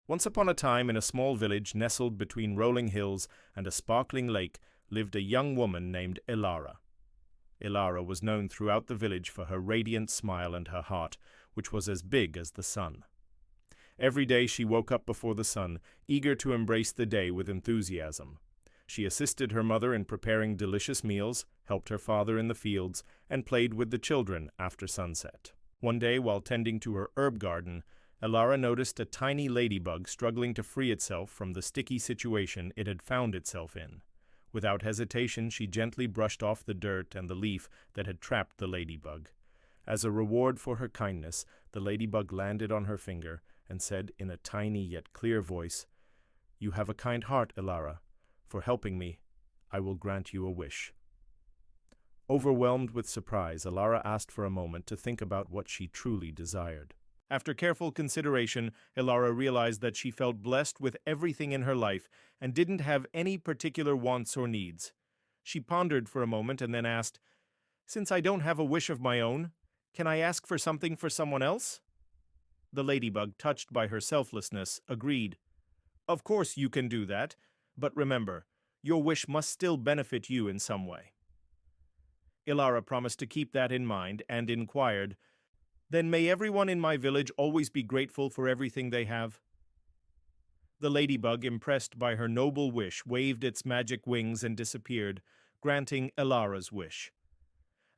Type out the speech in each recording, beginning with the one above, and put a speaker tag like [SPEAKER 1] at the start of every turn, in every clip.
[SPEAKER 1] Once upon a time, in a small village nestled between rolling hills and a sparkling lake, lived a young woman named Elara. Elara was known throughout the village for her radiant smile and her heart, which was as big as the sun. Every day she woke up before the sun, eager to embrace the day with enthusiasm. She assisted her mother in preparing delicious meals, helped her father in the fields, and played with the children after sunset. One day, while tending to her herb garden, Elara noticed a tiny ladybug struggling to free itself from the sticky situation it had found itself in. Without hesitation, she gently brushed off the dirt and the leaf that had trapped the ladybug. As a reward for her kindness, the ladybug landed on her finger and said in a tiny yet clear voice, "You have a kind heart, Elara. For helping me, I will grant you a wish." Overwhelmed with surprise, Elara asked for a moment to think about what she truly desired. After careful consideration, Elara realized that she felt blessed with everything in her life and didn't have any particular wants or needs. She pondered for a moment and then asked, "Since I don't have a wish of my own, can I ask for something for someone else?" The ladybug, touched by her selflessness, agreed. "Of course you can do that, but remember, your wish must still benefit you in some way." Elara promised to keep that in mind and inquired, "Then may everyone in my village always be grateful for everything they have?" The ladybug, impressed by her noble wish, waved its magic wings and disappeared, granting Elara's wish.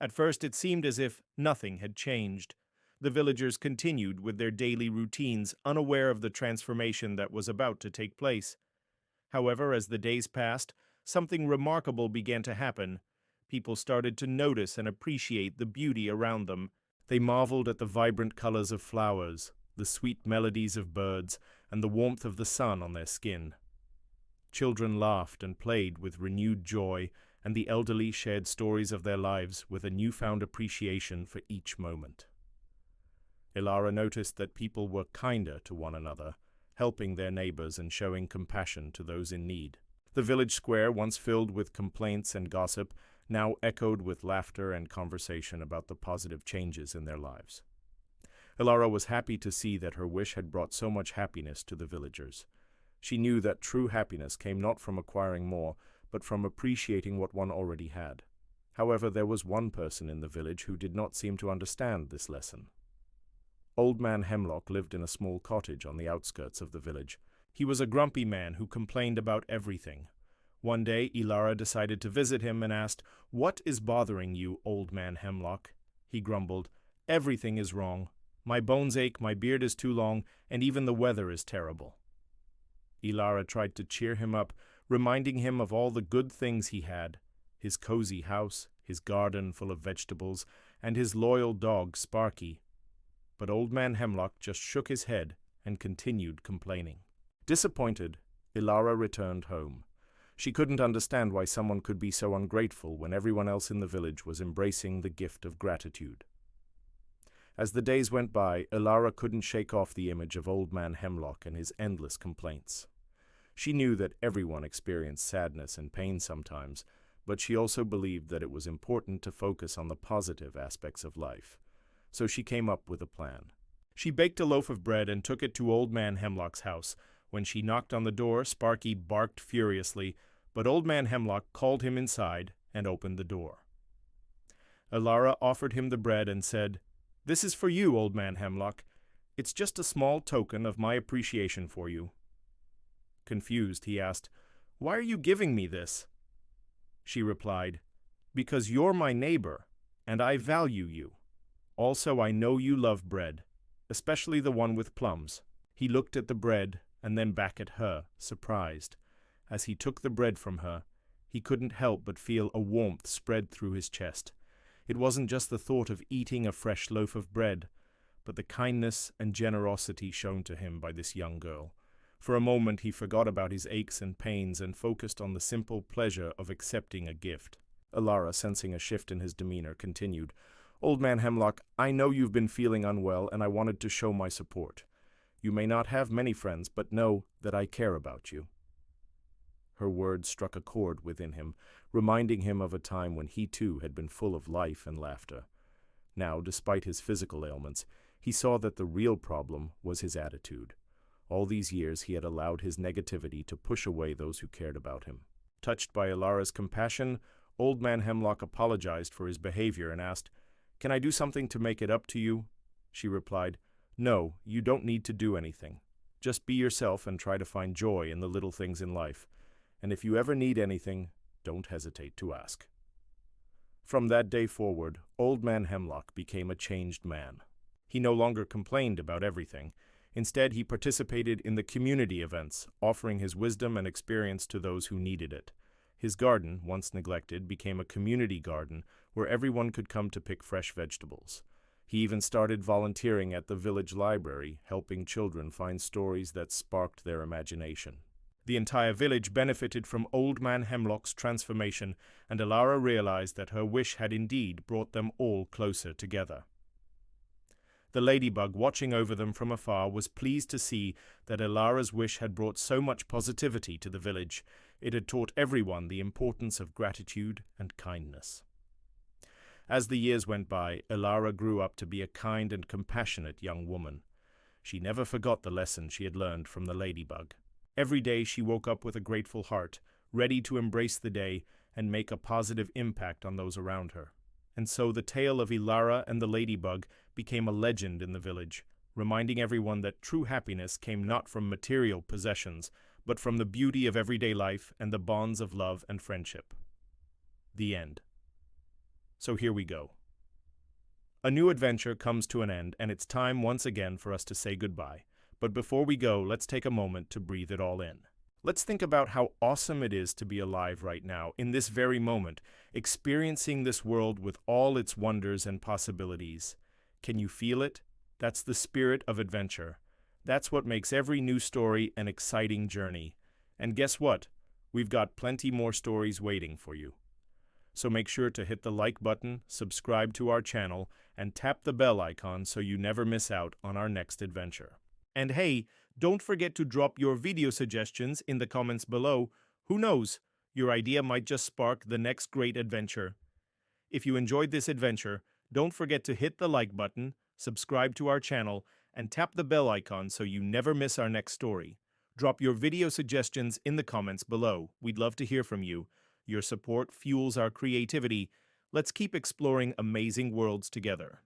[SPEAKER 1] At first it seemed as if nothing had changed. The villagers continued with their daily routines, unaware of the transformation that was about to take place. However, as the days passed, something remarkable began to happen. People started to notice and appreciate the beauty around them. They marveled at the vibrant colors of flowers, the sweet melodies of birds, and the warmth of the sun on their skin. Children laughed and played with renewed joy, and the elderly shared stories of their lives with a newfound appreciation for each moment. Elara noticed that people were kinder to one another, helping their neighbors and showing compassion to those in need. The village square, once filled with complaints and gossip, now echoed with laughter and conversation about the positive changes in their lives. Elara was happy to see that her wish had brought so much happiness to the villagers. She knew that true happiness came not from acquiring more, but from appreciating what one already had. However, there was one person in the village who did not seem to understand this lesson. Old Man Hemlock lived in a small cottage on the outskirts of the village. He was a grumpy man who complained about everything. One day, Elara decided to visit him and asked, "What is bothering you, Old Man Hemlock?" He grumbled, "Everything is wrong. My bones ache, my beard is too long, and even the weather is terrible." Elara tried to cheer him up, reminding him of all the good things he had: his cozy house, his garden full of vegetables, and his loyal dog, Sparky. But Old Man Hemlock just shook his head and continued complaining. Disappointed, Elara returned home. She couldn't understand why someone could be so ungrateful when everyone else in the village was embracing the gift of gratitude. As the days went by, Elara couldn't shake off the image of Old Man Hemlock and his endless complaints. She knew that everyone experienced sadness and pain sometimes, but she also believed that it was important to focus on the positive aspects of life. So she came up with a plan. She baked a loaf of bread and took it to Old Man Hemlock's house. When she knocked on the door, Sparky barked furiously, but Old Man Hemlock called him inside and opened the door. Elara offered him the bread and said, "This is for you, Old Man Hemlock. It's just a small token of my appreciation for you." Confused, he asked, "Why are you giving me this?" She replied, "Because you're my neighbor, and I value you. Also, I know you love bread, especially the one with plums." He looked at the bread and then back at her, surprised. As he took the bread from her, he couldn't help but feel a warmth spread through his chest. It wasn't just the thought of eating a fresh loaf of bread, but the kindness and generosity shown to him by this young girl. For a moment he forgot about his aches and pains and focused on the simple pleasure of accepting a gift. Elara, sensing a shift in his demeanor, continued, "Old Man Hemlock, I know you've been feeling unwell, and I wanted to show my support. You may not have many friends, but know that I care about you." Her words struck a chord within him, reminding him of a time when he too had been full of life and laughter. Now, despite his physical ailments, he saw that the real problem was his attitude. All these years he had allowed his negativity to push away those who cared about him. Touched by Elara's compassion, Old Man Hemlock apologized for his behavior and asked, "Can I do something to make it up to you?" She replied, "No, you don't need to do anything. Just be yourself and try to find joy in the little things in life. And if you ever need anything, don't hesitate to ask." From that day forward, Old Man Hemlock became a changed man. He no longer complained about everything. Instead, he participated in the community events, offering his wisdom and experience to those who needed it. His garden, once neglected, became a community garden where everyone could come to pick fresh vegetables. He even started volunteering at the village library, helping children find stories that sparked their imagination. The entire village benefited from Old Man Hemlock's transformation, and Elara realized that her wish had indeed brought them all closer together. The ladybug, watching over them from afar, was pleased to see that Elara's wish had brought so much positivity to the village. It had taught everyone the importance of gratitude and kindness. As the years went by, Elara grew up to be a kind and compassionate young woman. She never forgot the lesson she had learned from the ladybug. Every day she woke up with a grateful heart, ready to embrace the day and make a positive impact on those around her. And so the tale of Elara and the ladybug became a legend in the village, reminding everyone that true happiness came not from material possessions, but from the beauty of everyday life and the bonds of love and friendship. The end. So here we go. A new adventure comes to an end, and it's time once again for us to say goodbye. But before we go, let's take a moment to breathe it all in. Let's think about how awesome it is to be alive right now, in this very moment, experiencing this world with all its wonders and possibilities. Can you feel it? That's the spirit of adventure. That's what makes every new story an exciting journey. And guess what? We've got plenty more stories waiting for you. So make sure to hit the like button, subscribe to our channel, and tap the bell icon so you never miss out on our next adventure. And hey, don't forget to drop your video suggestions in the comments below. Who knows? Your idea might just spark the next great adventure. If you enjoyed this adventure, don't forget to hit the like button, subscribe to our channel, and tap the bell icon so you never miss our next story. Drop your video suggestions in the comments below. We'd love to hear from you. Your support fuels our creativity. Let's keep exploring amazing worlds together.